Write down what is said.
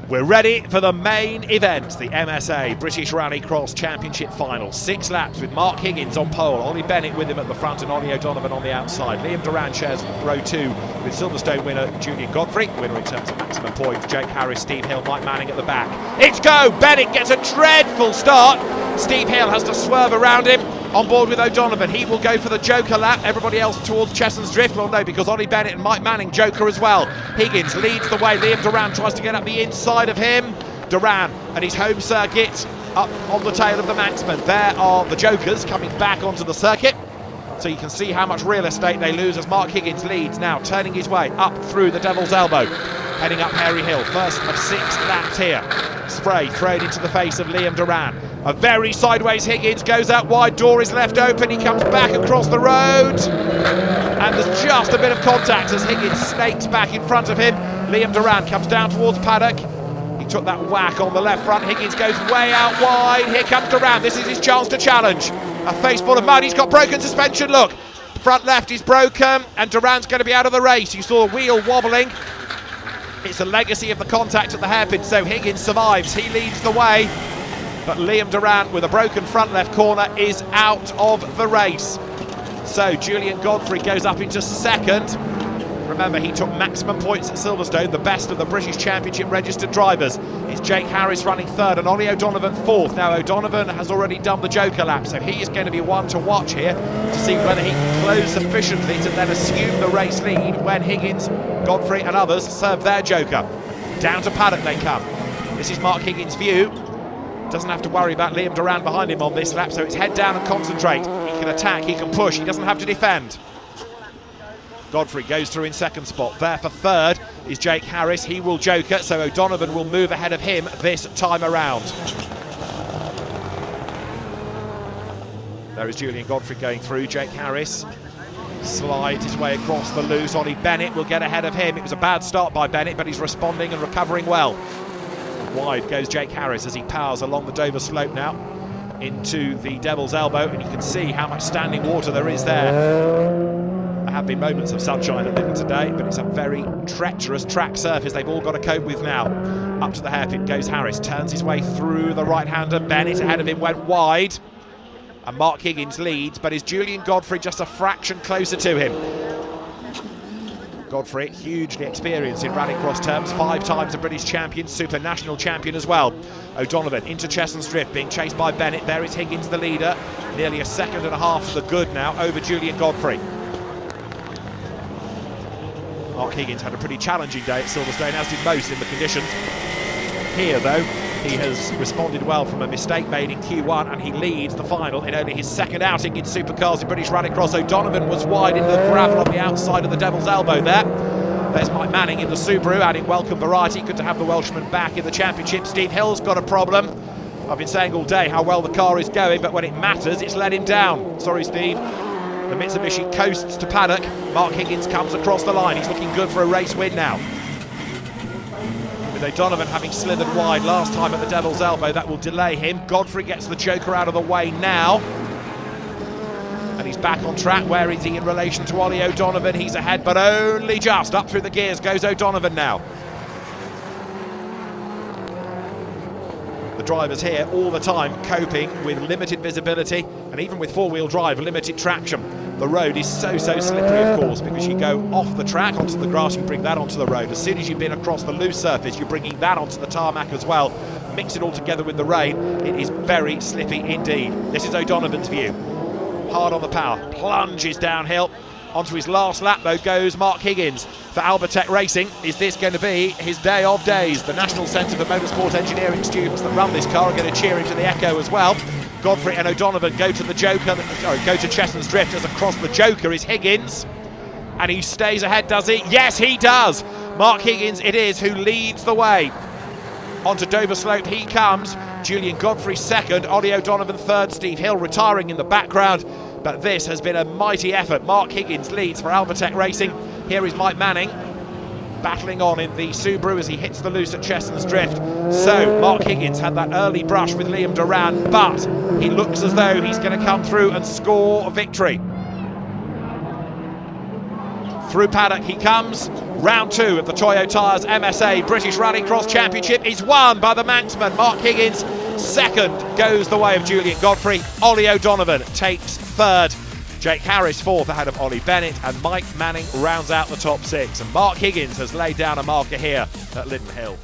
We're ready for the main event, the MSA British Rallycross Championship Final. 6 laps with Mark Higgins on pole, Ollie Bennett with him at the front and Ollie O'Donovan on the outside. Liam Duran shares row 2 with Silverstone winner Julian Godfrey, winner in terms of maximum points, Jake Harris, Steve Hill, Mike Manning at the back. It's go! Bennett gets a dreadful start. Steve Hill has to swerve around him. On board with O'Donovan, he will go for the Joker lap. Everybody else towards Chesson's Drift. Well, no, because Ollie Bennett and Mike Manning Joker as well. Higgins leads the way. Liam Duran tries to get up the inside of him. Duran at his home circuit, up on the tail of the Manxman. There are the Jokers coming back onto the circuit. So you can see how much real estate they lose as Mark Higgins leads now, turning his way up through the Devil's Elbow, heading up Hairy Hill. First of 6 laps here. Spray thrown into the face of Liam Duran. A very sideways Higgins goes out wide, door is left open, he comes back across the road. And there's just a bit of contact as Higgins snakes back in front of him. Liam Duran comes down towards paddock. He took that whack on the left front. Higgins goes way out wide. Here comes Duran. This is his chance to challenge. A face full of mud. He's got broken suspension. Look, front left is broken and Duran's going to be out of the race. You saw the wheel wobbling. It's a legacy of the contact at the hairpin, so Higgins survives. He leads the way, but Liam Duran with a broken front left corner is out of the race. So Julian Godfrey goes up into second. Remember, he took maximum points at Silverstone, the best of the British Championship registered drivers. It's Jake Harris running third and Ollie O'Donovan fourth. Now O'Donovan has already done the Joker lap, so he is going to be one to watch here to see whether he can close sufficiently to then assume the race lead when Higgins, Godfrey and others serve their Joker. Down to paddock they come. This is Mark Higgins' view. Doesn't have to worry about Liam Duran behind him on this lap, so it's head down and concentrate. He can attack, he can push, he doesn't have to defend. Godfrey goes through in second spot. There for third is Jake Harris. He will Joker, so O'Donovan will move ahead of him this time around. There is Julian Godfrey going through. Jake Harris slides his way across the loose. Ollie Bennett will get ahead of him. It was a bad start by Bennett, but he's responding and recovering well. Wide goes Jake Harris as he powers along the Dover slope now into the Devil's Elbow, and you can see how much standing water there is there. There have been moments of sunshine at Lydden today, but it's a very treacherous track surface they've all got to cope with now. Up to the hairpin goes Harris, turns his way through the right-hander. Bennett ahead of him went wide, and Mark Higgins leads, but is Julian Godfrey just a fraction closer to him? Godfrey, hugely experienced in rallycross terms, 5 times a British champion, super national champion as well. O'Donovan into Chesson's Drift, being chased by Bennett. There is Higgins, the leader, nearly a second and a half to the good now over Julian Godfrey. Mark Higgins had a pretty challenging day at Silverstone, as did most in the conditions. Here, though, he has responded well from a mistake made in Q1, and he leads the final in only his second outing in Supercars in British Rallycross. O'Donovan was wide into the gravel on the outside of the Devil's Elbow there. There's Mike Manning in the Subaru, adding welcome variety. Good to have the Welshman back in the championship. Steve Hill's got a problem. I've been saying all day how well the car is going, but when it matters, it's let him down. Sorry, Steve. The Mitsubishi coasts to paddock. Mark Higgins comes across the line. He's looking good for a race win now. With O'Donovan having slithered wide last time at the Devil's Elbow, that will delay him. Godfrey gets the Joker out of the way now. And he's back on track. Where is he in relation to Ollie O'Donovan? He's ahead, but only just. Up through the gears goes O'Donovan now. The drivers here all the time coping with limited visibility, and even with four-wheel drive, limited traction. The road is so slippery, of course, because you go off the track onto the grass, you bring that onto the road. As soon as you've been across the loose surface, you're bringing that onto the tarmac as well. Mix it all together with the rain, it is very slippy indeed. This is O'Donovan's view. Hard on the power, plunges downhill. Onto his last lap, though, goes Mark Higgins. For Albertech Racing, is this going to be his day of days? The National Centre for Motorsport Engineering students that run this car are going to cheer him to the echo as well. Godfrey and O'Donovan go to the Joker, go to Chesson's Drift, as across the Joker is Higgins. And he stays ahead, does he? Yes, he does! Mark Higgins it is who leads the way. Onto Dover Slope he comes. Julian Godfrey second, Ollie O'Donovan third, Steve Hill retiring in the background. But this has been a mighty effort. Mark Higgins leads for Albertech Racing. Here is Mike Manning battling on in the Subaru as he hits the loose at Chesson's Drift. So Mark Higgins had that early brush with Liam Duran, but he looks as though he's going to come through and score a victory. Through paddock he comes. Round 2 of the Toyo Tyres MSA British Rallycross Championship is won by the Manxman Mark Higgins. Second goes the way of Julian Godfrey. Ollie O'Donovan takes third. Jake Harris fourth ahead of Ollie Bennett, and Mike Manning rounds out the top 6. And Mark Higgins has laid down a marker here at Lydden Hill.